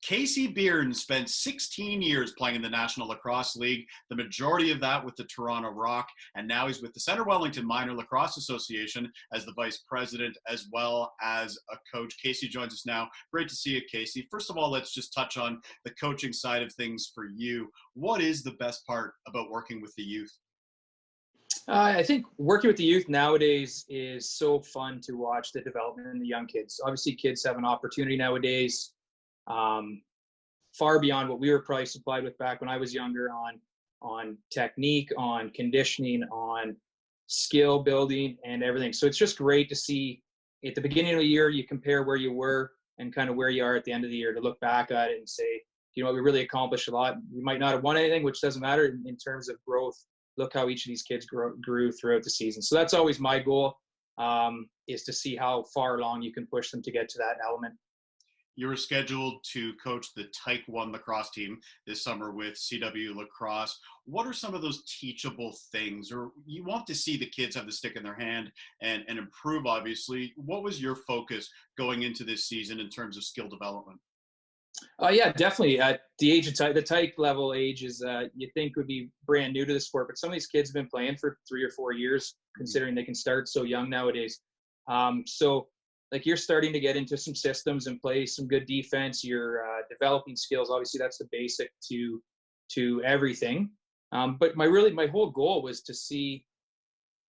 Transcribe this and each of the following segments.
Kasey Beirnes spent 16 years playing in the National Lacrosse League, the majority of that with the Toronto Rock, and now he's with the Centre Wellington Minor Lacrosse Association as the vice president as well as a coach. Kasey joins us now. Great to see you, Kasey. First of all, let's just touch on the coaching side of things for you. What is the best part about working with the youth? I think working with the youth nowadays is so fun to watch the development in the young kids. Obviously, kids have an opportunity nowadays far beyond what we were probably supplied with back when I was younger on technique, on conditioning, on skill building and everything. So it's just great to see at the beginning of the year, you compare where you were and kind of where you are at the end of the year, to look back at it and say, you know, we really accomplished a lot. We might not have won anything, which doesn't matter in terms of growth. Look how each of these kids grew throughout the season. So that's always my goal, is to see how far along you can push them to get to that element. You were scheduled to coach the Tyke 1 lacrosse team this summer with CW Lacrosse. What are some of those teachable things, or you want to see the kids have the stick in their hand and improve, obviously? What was your focus going into this season in terms of skill development? Yeah, definitely. At the age of the Tyke level age is you think would be brand new to the sport, but some of these kids have been playing for 3 or 4 years, considering they can start so young nowadays. So like, you're starting to get into some systems and play some good defense. You're developing skills. Obviously, that's the basic to everything. But my whole goal was to see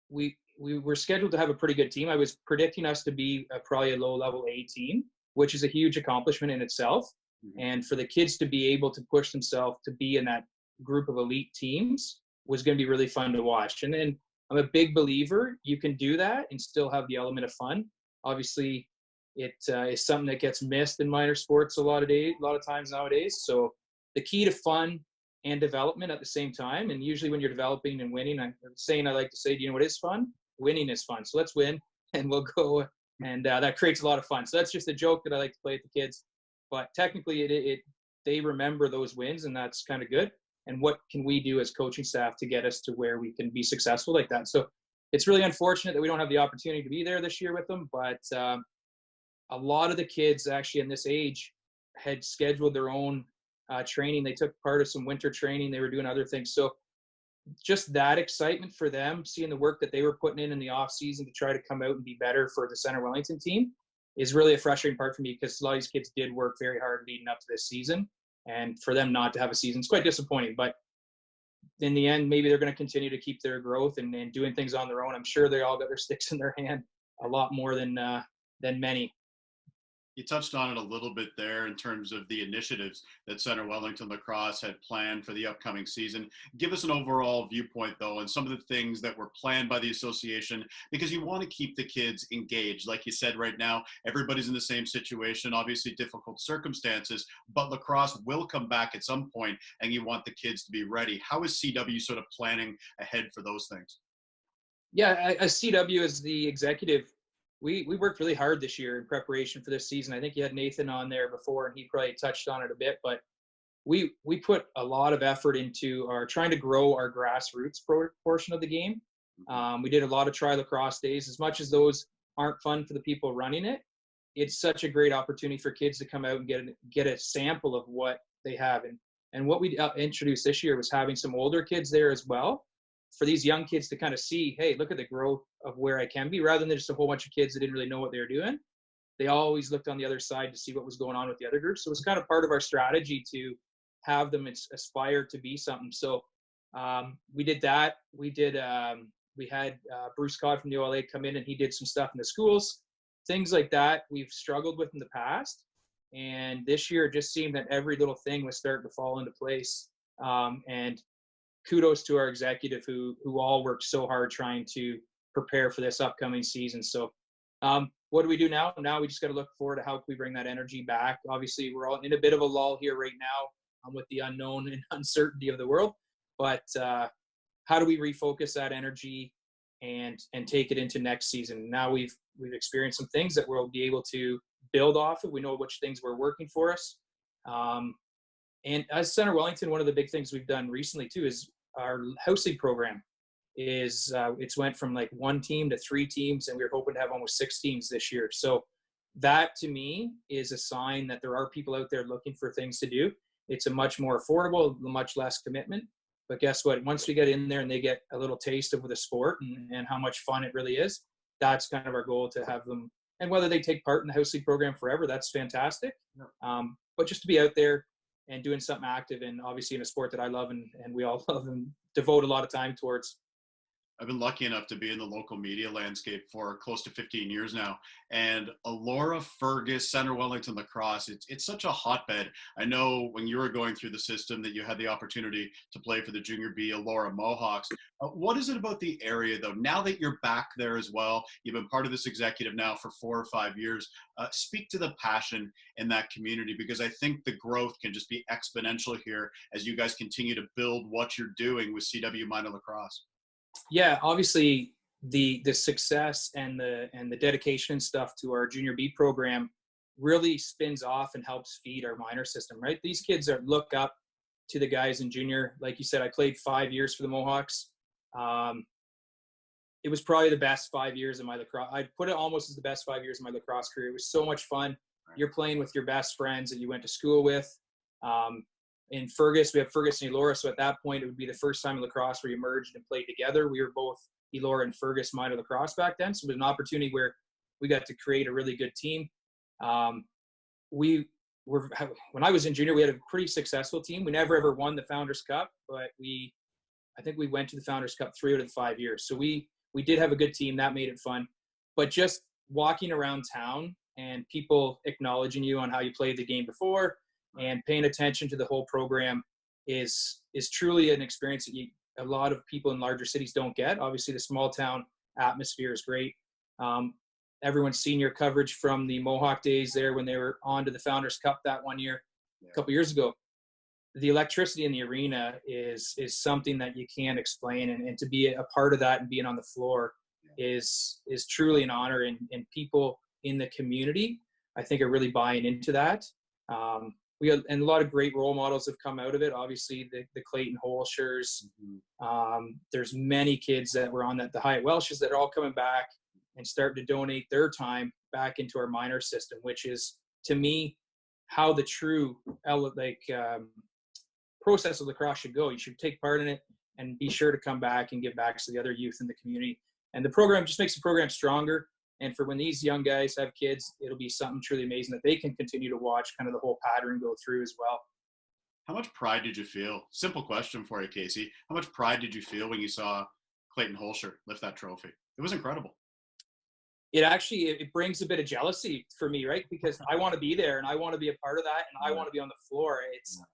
we were scheduled to have a pretty good team. I was predicting us to be probably a low-level A team, which is a huge accomplishment in itself. And for the kids to be able to push themselves to be in that group of elite teams was going to be really fun to watch. And then I'm a big believer you can do that and still have the element of fun. Obviously, it is something that gets missed in minor sports a lot of times nowadays. So the key to fun and development at the same time. And usually when you're developing and winning, I like to say, do you know what is fun? Winning is fun. So let's win, and we'll go. And that creates a lot of fun. So that's just a joke that I like to play with the kids. But technically, they remember those wins, and that's kind of good. And what can we do as coaching staff to get us to where we can be successful like that? So it's really unfortunate that we don't have the opportunity to be there this year with them. But a lot of the kids actually in this age had scheduled their own training. They took part of some winter training. They were doing other things. So just that excitement for them, seeing the work that they were putting in the off season to try to come out and be better for the Centre Wellington team, is really a frustrating part for me, because a lot of these kids did work very hard leading up to this season, and for them not to have a season, it's quite disappointing. But in the end, maybe they're going to continue to keep their growth and doing things on their own. I'm sure they all got their sticks in their hand a lot more than many. You touched on it a little bit there in terms of the initiatives that Centre Wellington Lacrosse had planned for the upcoming season. Give us an overall viewpoint, though, on some of the things that were planned by the association, because you want to keep the kids engaged. Like you said, right now, everybody's in the same situation, obviously difficult circumstances, but lacrosse will come back at some point, and you want the kids to be ready. How is CW sort of planning ahead for those things? Yeah, as CW, as the executive, we worked really hard this year in preparation for this season. I think you had Nathan on there before, and he probably touched on it a bit, but we put a lot of effort into trying to grow our grassroots portion of the game. We did a lot of try lacrosse days. As much as those aren't fun for the people running it, it's such a great opportunity for kids to come out and get a sample of what they have. And what we introduced this year was having some older kids there as well, for these young kids to kind of see, hey, look at the growth of where I can be, rather than just a whole bunch of kids that didn't really know what they were doing. They always looked on the other side to see what was going on with the other groups. So it was kind of part of our strategy to have them aspire to be something. So we did that. We had Bruce Codd from the OLA come in, and he did some stuff in the schools, things like that we've struggled with in the past. And this year it just seemed that every little thing was starting to fall into place. And kudos to our executive who all worked so hard trying to prepare for this upcoming season. So what do we do now? Now we just got to look forward to how can we bring that energy back. Obviously, we're all in a bit of a lull here right now with the unknown and uncertainty of the world. But how do we refocus that energy and take it into next season? Now we've experienced some things that we'll be able to build off of. We know which things were working for us. And as Centre Wellington, one of the big things we've done recently too is our house league program. It's went from like 1 team to 3 teams, and we're hoping to have almost 6 teams this year. So that to me is a sign that there are people out there looking for things to do. It's a much more affordable, much less commitment. But guess what? Once we get in there and they get a little taste of the sport and how much fun it really is, that's kind of our goal, to have them. And whether they take part in the house league program forever, that's fantastic. But just to be out there and doing something active, and obviously in a sport that I love and we all love and devote a lot of time towards. I've been lucky enough to be in the local media landscape for close to 15 years now. And Elora, Fergus, Centre Wellington Lacrosse, it's such a hotbed. I know when you were going through the system that you had the opportunity to play for the Junior B Elora Mohawks. What is it about the area, though? Now that you're back there as well, you've been part of this executive now for 4 or 5 years. Speak to the passion in that community, because I think the growth can just be exponential here as you guys continue to build what you're doing with CW Minor Lacrosse. Yeah, obviously the success and the dedication and stuff to our Junior B program really spins off and helps feed our minor system, right? These kids look up to the guys in junior. Like you said, I played 5 years for the Mohawks. It was probably the best 5 years of my lacrosse. I'd put it almost as the best 5 years of my lacrosse career. It was so much fun. You're playing with your best friends that you went to school with. In Fergus, we have Fergus and Elora, so at that point it would be the first time in lacrosse where we merged and played together. We were both Elora and Fergus minor lacrosse back then, so it was an opportunity where we got to create a really good team. When I was in junior, we had a pretty successful team. We never ever won the Founders Cup, but I think we went to the Founders Cup 3 out of the 5 years. So we did have a good team. That made it fun. But just walking around town and people acknowledging you on how you played the game before and paying attention to the whole program is truly an experience that a lot of people in larger cities don't get. Obviously, the small town atmosphere is great. Everyone's seen your coverage from the Mohawk days there when they were on to the Founders Cup that one year, a couple years ago. The electricity in the arena is something that you can't explain, and to be a part of that and being on the floor is truly an honor. And people in the community, I think, are really buying into that. And a lot of great role models have come out of it. Obviously, the Clayton Holshers. There's many kids that were on the Hyatt Welshes that are all coming back and starting to donate their time back into our minor system, which is, to me, how the true process of lacrosse should go. You should take part in it and be sure to come back and give back to the other youth in the community. And the program just makes the program stronger. And for when these young guys have kids, it'll be something truly amazing that they can continue to watch kind of the whole pattern go through as well. How much pride did you feel? Simple question for you, Kasey. How much pride did you feel when you saw Clayton Holscher lift that trophy? It was incredible. It brings a bit of jealousy for me, right? Because I want to be there and I want to be a part of that and I want to be on the floor.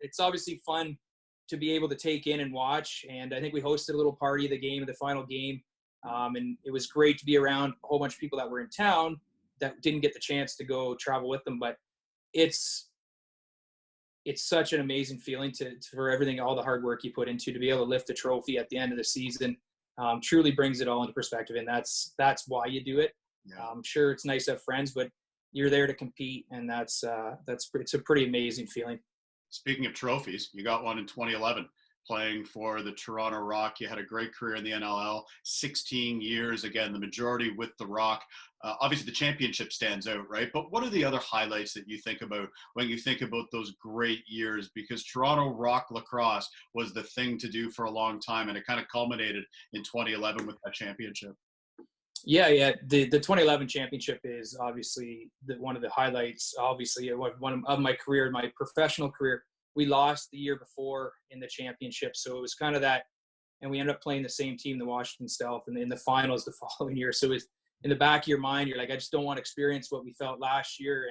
It's obviously fun to be able to take in and watch. And I think we hosted a little party of the final game. And it was great to be around a whole bunch of people that were in town that didn't get the chance to go travel with them. But it's such an amazing feeling for everything, all the hard work you put into, to be able to lift a trophy at the end of the season. Truly brings it all into perspective. And that's why you do it. Yeah. I'm sure it's nice to have friends, but you're there to compete. And it's a pretty amazing feeling. Speaking of trophies, you got one in 2011. Playing for the Toronto Rock. You had a great career in the NLL, 16 years, again, the majority with the Rock. Obviously, the championship stands out, right? But what are the other highlights that you think about when you think about those great years? Because Toronto Rock lacrosse was the thing to do for a long time, and it kind of culminated in 2011 with that championship. Yeah. The 2011 championship is obviously one of the highlights, obviously, one of my career, my professional career. We lost the year before in the championship, so it was kind of that, and we ended up playing the same team, the Washington Stealth, and in the finals the following year. So it's in the back of your mind, you're like, I just don't want to experience what we felt last year,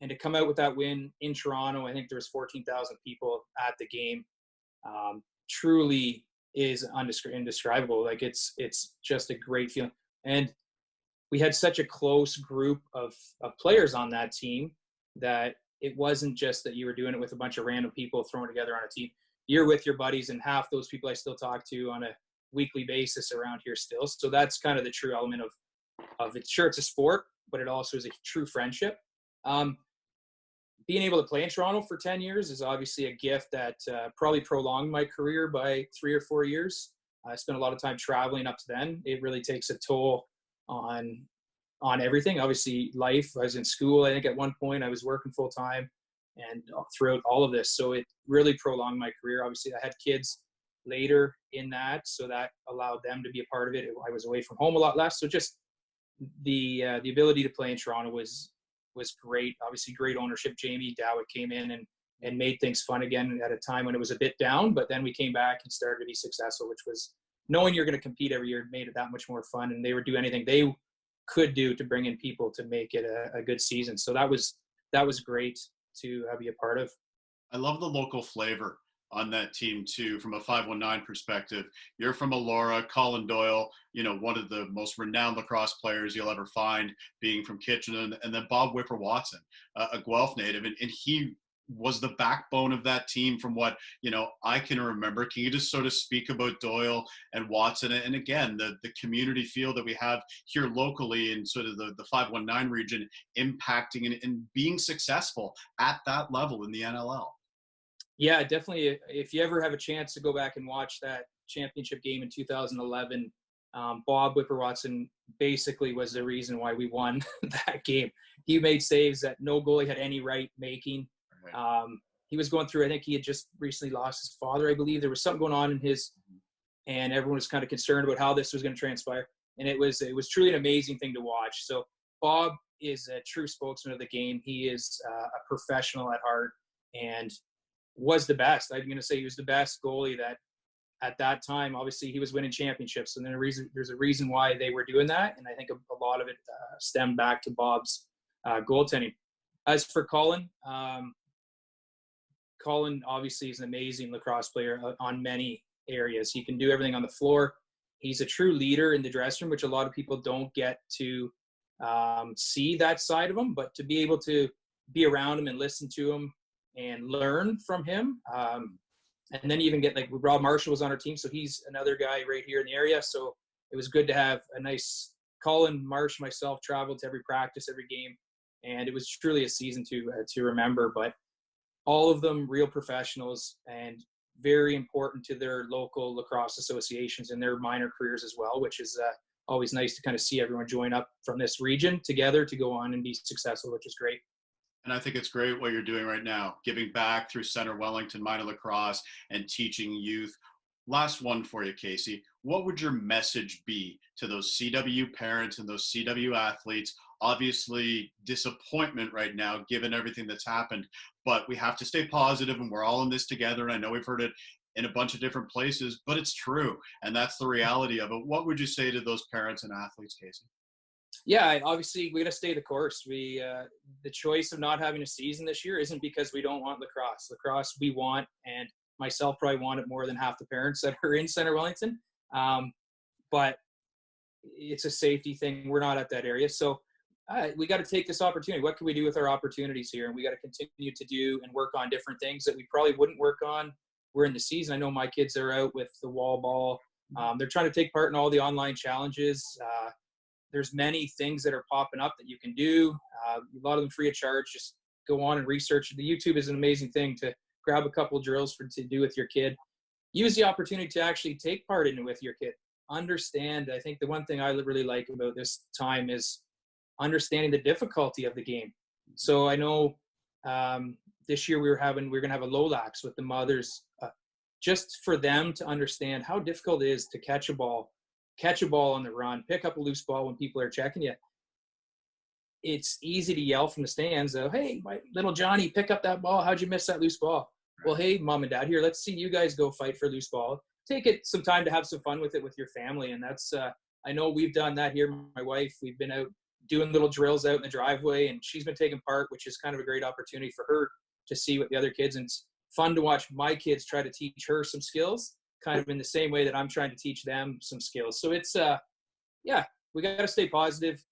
and to come out with that win in Toronto, I think there was 14,000 people at the game. Truly is indescribable. Like it's just a great feeling, and we had such a close group of players on that team that it wasn't just that you were doing it with a bunch of random people thrown together on a team. You're with your buddies, and half those people I still talk to on a weekly basis around here still. So that's kind of the true element of it. Sure, it's a sport, but it also is a true friendship. Being able to play in Toronto for 10 years is obviously a gift that probably prolonged my career by 3 or 4 years. I spent a lot of time traveling up to then. It really takes a toll on on everything. Obviously, life. I was in school. I think at one point I was working full time, and throughout all of this, so it really prolonged my career. Obviously, I had kids later in that, so that allowed them to be a part of it. I was away from home a lot less, so just the ability to play in Toronto was great. Obviously, great ownership. Jamie Dowitt came in and made things fun again at a time when it was a bit down, but then we came back and started to be successful, which was knowing you're going to compete every year made it that much more fun, and they would do anything they could do to bring in people to make it a good season. So that was great to be a part of. I love the local flavor on that team too, from a 519 perspective. You're from Elora, Colin Doyle, one of the most renowned lacrosse players you'll ever find, being from Kitchener, and then Bob Whipper Watson, a Guelph native, and he was the backbone of that team from what I can remember. Can you just sort of speak about Doyle and Watson, and again the community feel that we have here locally in sort of the 519 region, impacting and being successful at that level in the NLL? Yeah, definitely. If you ever have a chance to go back and watch that championship game in 2011, Bob Whipper Watson basically was the reason why we won that game. He made saves that no goalie had any right making. He was going through, I think he had just recently lost his father, I believe. There was something going on in his, and everyone was kind of concerned about how this was going to transpire. And it was truly an amazing thing to watch. So Bob is a true spokesman of the game. He is a professional at heart and was the best. I'm going to say he was the best goalie that at that time. Obviously, he was winning championships, and there's a reason why they were doing that. And I think a lot of it stemmed back to Bob's goaltending. As for Colin, Colin obviously is an amazing lacrosse player on many areas. He can do everything on the floor. He's a true leader in the dressing room, which a lot of people don't get to see that side of him. But to be able to be around him and listen to him and learn from him, and then even get, like, Rob Marshall was on our team, so he's another guy right here in the area. So it was good to have a nice Colin, Marsh, myself traveled to every practice, every game, and it was truly a season to remember. But all of them real professionals and very important to their local lacrosse associations and their minor careers as well, which is always nice to kind of see everyone join up from this region together to go on and be successful, which is great. And I think it's great what you're doing right now, giving back through Centre Wellington Minor Lacrosse and teaching youth. Last one for you, Kasey. What would your message be to those CW parents and those CW athletes? Obviously, disappointment right now, given everything that's happened, but we have to stay positive, and we're all in this together. And I know we've heard it in a bunch of different places, but it's true. And that's the reality of it. What would you say to those parents and athletes, Kasey? Yeah, obviously we got to stay the course. The choice of not having a season this year isn't because we don't want lacrosse. Lacrosse we want, and myself probably want it more than half the parents that are in Centre Wellington. But it's a safety thing. We're not at that area. So we got to take this opportunity. What can we do with our opportunities here? And we got to continue to do and work on different things that we probably wouldn't work on. We're in the season. I know my kids are out with the wall ball. They're trying to take part in all the online challenges. There's many things that are popping up that you can do. A lot of them free of charge. Just go on and research. The YouTube is an amazing thing to grab a couple of drills to do with your kid. Use the opportunity to actually take part in it with your kid. Understand. I think the one thing I really like about this time is understanding the difficulty of the game. So I know this year we're going to have a low lax with the mothers, just for them to understand how difficult it is to catch a ball on the run, pick up a loose ball when people are checking you. It's easy to yell from the stands, hey, my little Johnny, pick up that ball. How'd you miss that loose ball? Well, hey, mom and dad, here, let's see you guys go fight for a loose ball. Take it some time to have some fun with it with your family. And that's, I know we've done that here. My wife, we've been out doing little drills out in the driveway, and she's been taking part, which is kind of a great opportunity for her to see what the other kids, and it's fun to watch my kids try to teach her some skills, kind of in the same way that I'm trying to teach them some skills. So it's, we got to stay positive.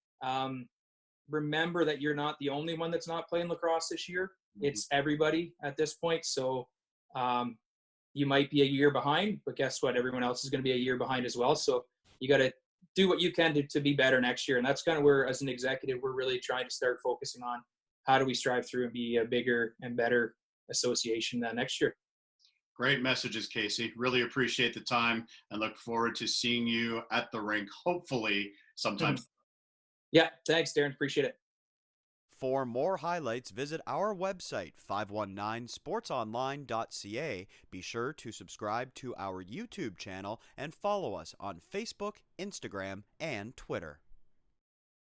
Remember that you're not the only one that's not playing lacrosse this year. It's everybody at this point. So you might be a year behind, but guess what? Everyone else is going to be a year behind as well. So you got to do what you can to be better next year. And that's kind of where, as an executive, we're really trying to start focusing on how do we strive through and be a bigger and better association next year. Great messages, Kasey. Really appreciate the time and look forward to seeing you at the rink, hopefully sometime. Yeah, thanks, Darren. Appreciate it. For more highlights, visit our website, 519sportsonline.ca. Be sure to subscribe to our YouTube channel and follow us on Facebook, Instagram, and Twitter.